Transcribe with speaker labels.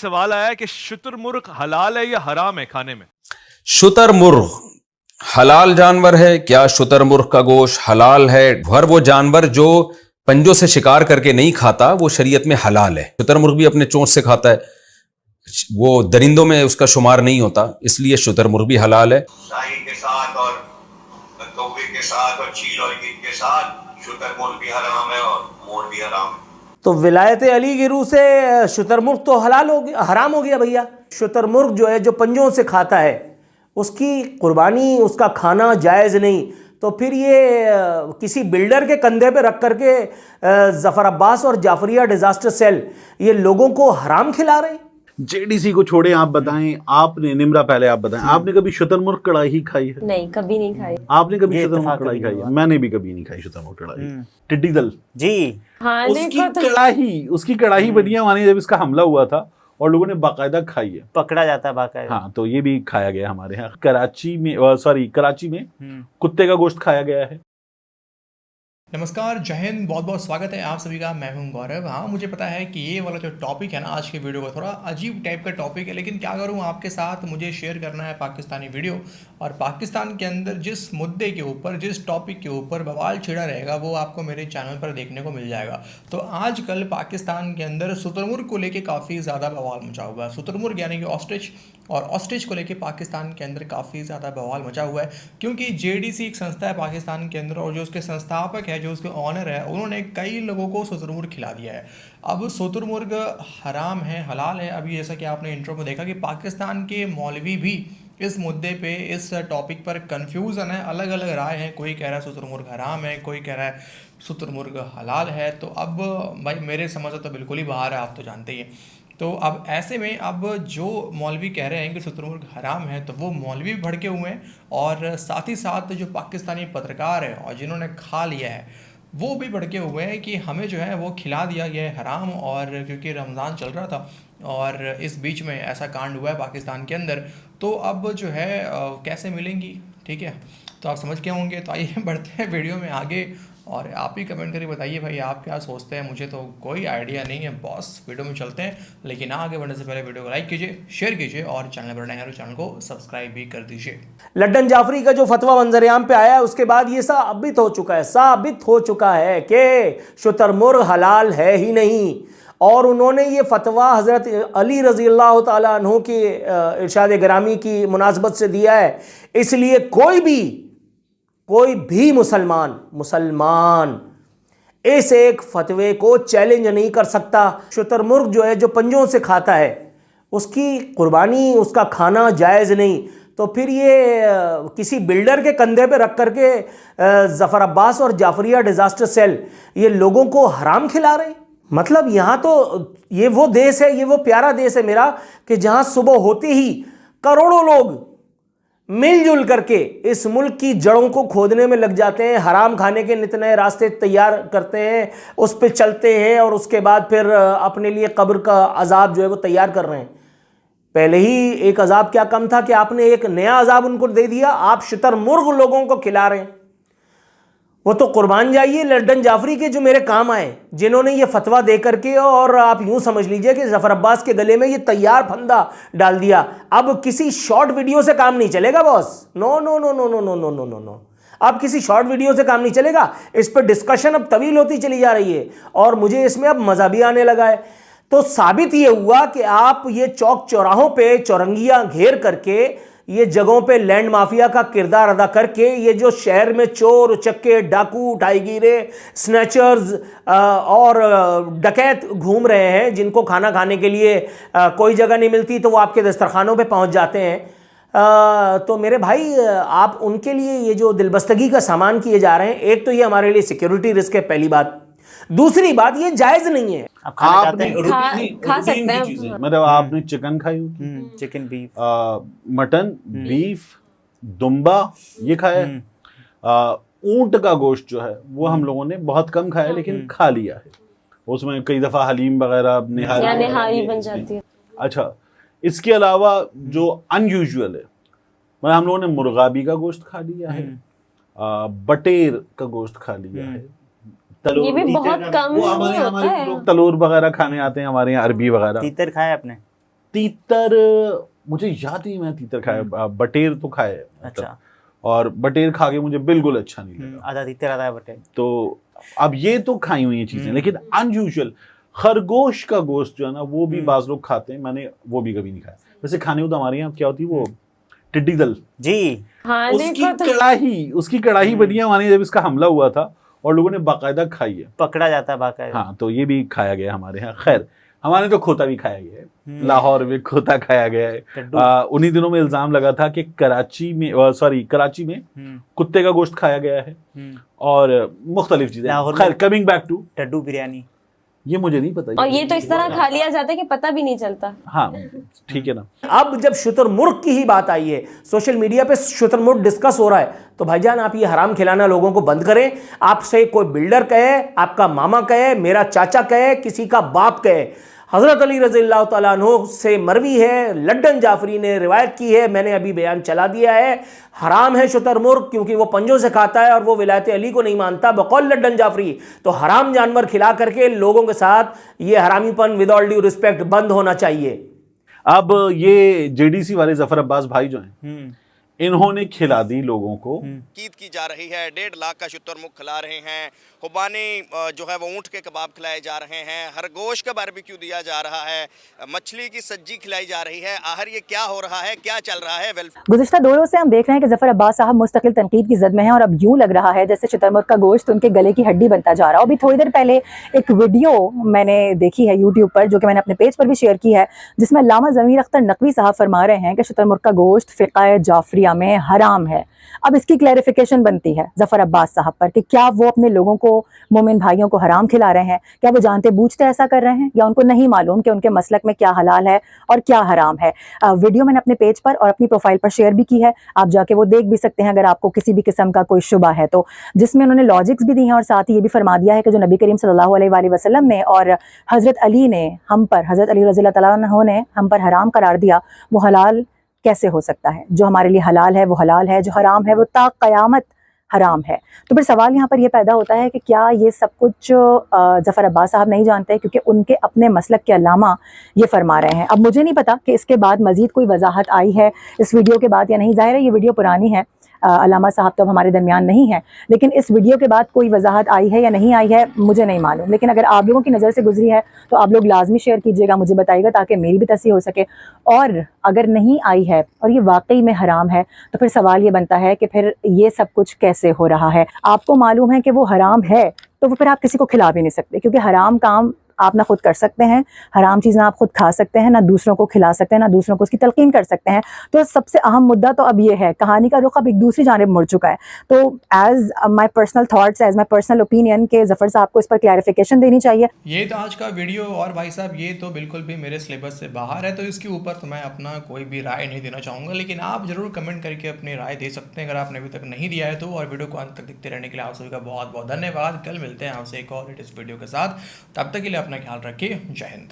Speaker 1: सवाल आया कि शुतुरमुर्ग हलाल है या हराम है खाने में।
Speaker 2: शुतुरमुर्ग हलाल जानवर है क्या? शुतुरमुर्ग का गोश्त हलाल है। हर वो जानवर जो पंजों से शिकार करके नहीं खाता वो शरीयत में हलाल है। शुतुरमुर्ग भी अपने चोंच से खाता है, वो दरिंदों में उसका शुमार नहीं होता, इसलिए शुतुरमुर्ग भी हलाल है।
Speaker 3: शाही के साथ और कौवे के साथ और चील और गिद्ध के साथ शुतुरमुर्ग भी हराम है और मोर भी हराम है।
Speaker 4: तो विलायत अली की रूह से शुतुरमुर्ग तो हलाल हो गया, हराम हो गया भैया। शुतुरमुर्ग जो है जो पंजों से खाता है उसकी कुर्बानी, उसका खाना जायज़ नहीं। तो फिर ये किसी बिल्डर के कंधे पे रख करके जफ़र अब्बास और जाफरिया डिजास्टर सेल ये लोगों को हराम खिला रहे हैं।
Speaker 5: जेडीसी को छोड़े, आप बताएं, आपने निम्रा पहले आप बताएं, आपने कभी शुतुरमुर्ग कढ़ाई खाई है?
Speaker 6: नहीं, कभी नहीं खाई।
Speaker 5: आपने कभी शुतुरमुर्ग कढ़ाई खाई है? मैंने भी कभी नहीं खाई शुतुरमुर्ग कढ़ाई। टिड्डी दल
Speaker 4: जी
Speaker 6: हाँ,
Speaker 5: उसकी कढ़ाई बनी है वहां जब इसका हमला हुआ था और लोगों ने बाकायदा खाई है,
Speaker 4: पकड़ा जाता है बाकायदा।
Speaker 5: हाँ, तो ये भी खाया गया हमारे यहाँ। कराची में कुत्ते का गोश्त खाया गया है।
Speaker 7: नमस्कार, जय हिंद, बहुत बहुत स्वागत है आप सभी का। मैं हूं गौरव। हाँ, मुझे पता है कि ये वाला जो टॉपिक है ना आज के वीडियो का थोड़ा अजीब टाइप का टॉपिक है, लेकिन क्या करूं, आपके साथ मुझे शेयर करना है पाकिस्तानी वीडियो। और पाकिस्तान के अंदर जिस मुद्दे के ऊपर, जिस टॉपिक के ऊपर बवाल छिड़ा रहेगा वो आपको मेरे चैनल पर देखने को मिल जाएगा। तो आजकल पाकिस्तान के अंदर शुतुरमुर्ग को लेकर काफ़ी ज़्यादा बवाल मचा हुआ है। शुतुरमुर्ग यानी कि ऑस्ट्रिच, और ऑस्ट्रिच को लेके पाकिस्तान के अंदर काफ़ी ज़्यादा बवाल मचा हुआ है, क्योंकि जेडीसी एक संस्था है पाकिस्तान के अंदर, और जो उसके संस्थापक है, जो उसके ऑनर है, उन्होंने कई लोगों को शुतुरमुर्ग खिला दिया है। अब शुतुरमुर्ग हराम है, हलाल है। अभी जैसा कि आपने इंट्रो में देखा कि पाकिस्तान के मौलवी भी इस मुद्दे पे, इस टॉपिक पर कन्फ्यूज़न है, अलग अलग राय है। कोई कह रहा है शुतुरमुर्ग हराम है, कोई कह रहा है शुतुरमुर्ग हलाल है। तो अब भाई मेरे समझ से तो बिल्कुल ही बाहर है, आप तो जानते ही हैं। तो अब ऐसे में अब जो मौलवी कह रहे हैं कि शुतुरमुर्ग हराम है, तो वो मौलवी भी भड़के हुए हैं, और साथ ही साथ जो पाकिस्तानी पत्रकार है और जिन्होंने खा लिया है वो भी भड़के हुए हैं कि हमें जो है वो खिला दिया गया है हराम। और क्योंकि रमज़ान चल रहा था और इस बीच में ऐसा कांड हुआ है पाकिस्तान के अंदर, तो अब जो है कैसे मिलेंगी, ठीक है, तो आप समझ के होंगे। तो आइए बढ़ते हैं वीडियो में आगे, और आप ही कमेंट करके बताइए भाई आप क्या सोचते हैं। मुझे तो कोई आइडिया नहीं है बॉस। वीडियो में चलते हैं, लेकिन आगे बढ़ने से पहले वीडियो को लाइक कीजिए, शेयर कीजिए, और चैनल पर नए हैं तो चैनल को सब्सक्राइब भी कर दीजिए।
Speaker 4: लड्डन जाफरी का जो फतवा मंजरेआम पे आया है उसके बाद ये साबित हो चुका है कि शुतुरमुर्ग हलाल है ही नहीं। और उन्होंने ये फतवा हज़रत अली रज़ी अल्लाह तआला अन्हु की इरशाद गिरामी की मुनासबत से दिया है। इसलिए कोई भी मुसलमान इस एक फतवे को चैलेंज नहीं कर सकता। शुतुरमुर्ग जो है जो पंजों से खाता है उसकी कुर्बानी, उसका खाना जायज़ नहीं। तो फिर ये किसी बिल्डर के कंधे पे रख करके जफ़र अब्बास और जाफरिया डिजास्टर सेल ये लोगों को हराम खिला रहे हैं। मतलब यहाँ तो ये वो देश है, ये वो प्यारा देश है मेरा, कि जहाँ सुबह होते ही करोड़ों लोग मिलजुल करके इस मुल्क की जड़ों को खोदने में लग जाते हैं, हराम खाने के नित नए रास्ते तैयार करते हैं, उस पर चलते हैं, और उसके बाद फिर अपने लिए कब्र का अजाब जो है वो तैयार कर रहे हैं। पहले ही एक अजाब क्या कम था कि आपने एक नया अजाब उनको दे दिया। आप शुतुरमुर्ग लोगों को खिला रहे हैं। वो तो कुर्बान जाइए लड्डन जाफरी के जो मेरे काम आए, जिन्होंने ये फतवा दे करके, और आप यूं समझ लीजिए कि जफ़र अब्बास के गले में ये तैयार फंदा डाल दिया। अब किसी शॉर्ट वीडियो से काम नहीं चलेगा boss. No no no no no no no no no no अब किसी शॉर्ट वीडियो से काम नहीं चलेगा। इस पर डिस्कशन अब तवील होती चली जा रही है, और मुझे इसमें अब मज़ा भी आने लगा है। तो साबित ये हुआ कि आप ये चौक चौराहों पे चौरंगियां घेर करके, ये जगहों पे लैंड माफिया का किरदार अदा करके, ये जो शहर में चोर उचक्के, डाकू, ढाईगिरे, स्नैचर्स और डकैत घूम रहे हैं, जिनको खाना खाने के लिए कोई जगह नहीं मिलती तो वो आपके दस्तरखानों पे पहुंच जाते हैं। तो मेरे भाई, आप उनके लिए ये जो दिलबस्तगी का सामान किए जा रहे हैं, एक तो ये हमारे लिए सिक्योरिटी रिस्क है, पहली बात। दूसरी बात, ये जायज़ नहीं है।
Speaker 5: आपने
Speaker 6: खा सकते हैं।
Speaker 5: मतलब आपने चिकन खाई होगी,
Speaker 4: चिकन, बीफ,
Speaker 5: मटन, बीफ, दुम्बा, ये खाया है। ऊंट का गोश्त जो है वो हम लोगों ने बहुत कम खाया है, लेकिन खा लिया है। उसमें कई दफा हलीम वगैरह
Speaker 6: निहारी बन जाती है।
Speaker 5: अच्छा, इसके अलावा जो अनयूजुअल है, मतलब हम लोगों ने मुर्गाबी का गोश्त खा लिया है, बटेर का गोश्त खा लिया है,
Speaker 6: ये भी बहुत कम होता है।
Speaker 5: लोग तलोर वगैरह खाने आते हैं हमारे यहाँ, अरबी वगैरह।
Speaker 4: तीतर खाया आपने?
Speaker 5: तीतर मुझे याद नहीं, मैं तीतर खाया, बटेर तो खाया है मतलब।
Speaker 8: अच्छा।
Speaker 5: और बटेर खा के मुझे बिल्कुल अच्छा नहीं लगा।
Speaker 8: आधा तीतर आधा बटे।
Speaker 5: तो अब ये तो खाई हुई चीजें, लेकिन अनयूजुअल खरगोश का गोश्त जो है ना वो भी बाज लोग खाते हैं, मैंने वो भी कभी नहीं खाया। वैसे खाने को तो हमारे यहाँ क्या होती है वो टिड्डी दल
Speaker 8: जी,
Speaker 6: हाँ
Speaker 5: उसकी कड़ाही बनी है हमारे, जब इसका हमला हुआ था और लोगों ने बाकायदा खाई है।
Speaker 8: पकड़ा जाता है बाकायदा।
Speaker 5: हाँ, तो ये भी खाया गया हमारे यहाँ। खैर, हमारे तो खोता भी खाया गया है, लाहौर में खोता खाया गया है। उन्हीं दिनों में इल्जाम लगा था कि कराची में कुत्ते का गोश्त खाया गया है और मुख्तलिफ चीजें। खैर, कमिंग बैक टू
Speaker 8: टड्डू बिरयानी,
Speaker 5: ये मुझे नहीं पता।
Speaker 6: और ये तो इस तरह खा लिया जाता है कि पता भी नहीं चलता।
Speaker 5: हाँ, ठीक है ना।
Speaker 4: अब जब शुतुरमुर्ग की ही बात आई है, सोशल मीडिया पे शुतुरमुर्ग डिस्कस हो रहा है, तो भाईजान आप ये हराम खिलाना लोगों को बंद करें। आपसे कोई बिल्डर कहे, आपका मामा कहे, मेरा चाचा कहे, किसी का बाप कहे, हज़रत अली रज़ियल्लाहु तआला अन्हु से मरवी है, लड्डन जाफरी ने रिवायत की है, मैंने अभी बयान चला दिया है, हराम है शुतुरमुर्ग क्योंकि वो पंजों से खाता है और वो विलायत अली को नहीं मानता बकौल लड्डन जाफरी। तो हराम जानवर खिला करके लोगों के साथ ये हरामीपन विद ऑल ड्यू रिस्पेक्ट बंद होना चाहिए।
Speaker 5: अब ये जेडीसी वाले जफर अब्बास भाई जो हैं, इन्होंने खिला दी लोगों को।
Speaker 9: कीद की जा रही है, 1.5 लाख का शुतुरमुर्ग खिला रहे हैं, खुबानी जो है वो ऊँट के कबाब खिलाए जा रहे हैं, खरगोश का बारबेक्यू दिया जा रहा है, मछली की सब्जी खिलाई जा रही है। आखिर ये क्या हो रहा है, क्या चल रहा है?
Speaker 10: गुज़िश्ता 2 रोज़ से हम देख रहे हैं कि ज़फ़र अब्बास साहब मुस्तकिल तनकीद की ज़द में हैं और अब यूँ लग रहा है जैसे शुतुरमुर्ग का गोश्त उनके गले की हड्डी बनता जा रहा है। अभी थोड़ी देर पहले एक वीडियो मैंने देखी है यूट्यूब पर, जो कि मैंने अपने पेज पर भी शेयर की है, जिसमें अल्लामा ज़मीर अख्तर नकवी साहब फरमा रहे हैं कि शुतुरमुर्ग का गोश्त फ़िक़्ह जाफ़रिया में हराम है। अब इसकी क्लैरिफिकेशन बनती है ज़फ़र अब्बास साहब पर कि क्या वो अपने लोगों को, मोमिन भाइयों को हराम खिला रहे हैं, क्या वो जानते बूझते ऐसा कर रहे हैं, या उनको नहीं मालूम कि उनके मसलक में क्या हलाल है और क्या हराम है। वीडियो मैंने अपने पेज पर और अपनी प्रोफाइल पर शेयर भी की है, आप जाके वो देख भी सकते हैं अगर आपको किसी भी किस्म का कोई शुबा है तो, जिसमें उन्होंने लॉजिक्स भी दी हैं और साथ ही ये भी फरमा दिया है कि जो नबी करीम सल्लल्लाहु अलैहि वसल्लम ने और हज़रत अली ने हम पर, हज़रत अली रज़ियल्लाहु तआला अन्हु ने हम पर हराम करार दिया, वो हलाल कैसे हो सकता है। जो हमारे लिए हलाल है वो हलाल है, जो हराम है वो ता क़यामत हराम है। तो फिर सवाल यहाँ पर ये पैदा होता है कि क्या ये सब कुछ ज़फ़र अब्बास साहब नहीं जानते, क्योंकि उनके अपने मसलक के अल्लामा ये फरमा रहे हैं। अब मुझे नहीं पता कि इसके बाद मज़ीद कोई वजाहत आई है इस वीडियो के बाद या नहीं। ज़ाहिर है ये वीडियो पुरानी है, अल्लामा साहब तो अब हमारे दरमियान नहीं है, लेकिन इस वीडियो के बाद कोई वजाहत आई है या नहीं आई है मुझे नहीं मालूम। लेकिन अगर आप लोगों की नज़र से गुजरी है तो आप लोग लाजमी शेयर कीजिएगा, मुझे बताइएगा, ताकि मेरी भी तस्हीह हो सके। और अगर नहीं आई है और ये वाकई में हराम है तो फिर सवाल ये बनता है कि फिर ये सब कुछ कैसे हो रहा है। आपको मालूम है कि वो हराम है तो फिर आप किसी को खिला भी नहीं सकते, क्योंकि हराम काम आप ना खुद कर सकते हैं, हराम चीज़ ना आप खुद खा सकते हैं, ना दूसरों को खिला सकते हैं, ना दूसरों को उसकी तलकीन कर सकते हैं। तो सबसे अहम मुद्दा तो अब ये है, कहानी का रुख अब एक दूसरी जानिब मुड़ चुका है। तो as my personal thoughts, as my personal opinion के ज़फ़र साहब को इस पर क्लैरिफिकेशन देनी चाहिए।
Speaker 7: ये तो आज का वीडियो, और भाई साहब ये तो बिल्कुल भी मेरे सिलेबस से बाहर है, तो इसके ऊपर तो मैं अपना कोई भी राय नहीं देना चाहूँगा, लेकिन आप ज़रूर कमेंट करके अपनी राय दे सकते हैं अगर आपने अभी तक नहीं दिया है तो। और वीडियो को अंत तक देखते रहने के लिए आप सभी का बहुत बहुत धन्यवाद। कल मिलते हैं आपसे एक और लेटेस्ट वीडियो के साथ, तब तक के लिए अपना ख्याल रखिए। जय हिंद।